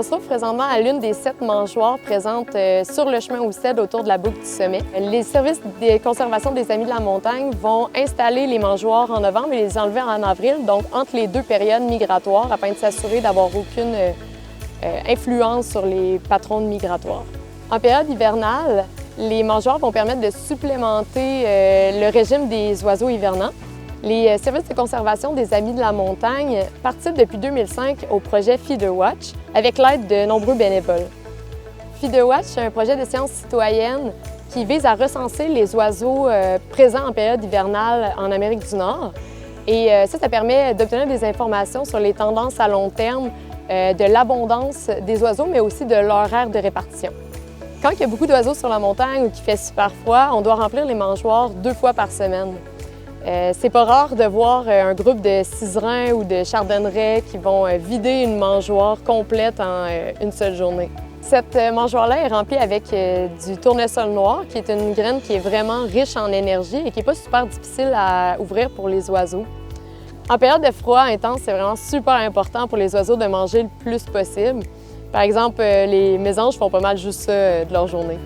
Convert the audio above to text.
On se trouve présentement à l'une des 7 mangeoires présentes sur le chemin Houssed autour de la boucle du sommet. Les services de conservation des Amis de la montagne vont installer les mangeoires en novembre et les enlever en avril, donc entre les 2 périodes migratoires, afin de s'assurer d'avoir aucune influence sur les patrons migratoires. En période hivernale, les mangeoires vont permettre de supplémenter le régime des oiseaux hivernants. Les services de conservation des Amis de la montagne participent depuis 2005 au projet Feederwatch avec l'aide de nombreux bénévoles. Feederwatch, c'est un projet de sciences citoyennes qui vise à recenser les oiseaux présents en période hivernale en Amérique du Nord. Et ça permet d'obtenir des informations sur les tendances à long terme de l'abondance des oiseaux, mais aussi de leur aire de répartition. Quand il y a beaucoup d'oiseaux sur la montagne ou qu'il fait super froid, on doit remplir les mangeoires 2 fois par semaine. C'est pas rare de voir un groupe de ciserins ou de chardonnerets qui vont vider une mangeoire complète en une seule journée. Cette mangeoire-là est remplie avec du tournesol noir, qui est une graine qui est vraiment riche en énergie et qui n'est pas super difficile à ouvrir pour les oiseaux. En période de froid intense, c'est vraiment super important pour les oiseaux de manger le plus possible. Par exemple, les mésanges font pas mal juste ça de leur journée.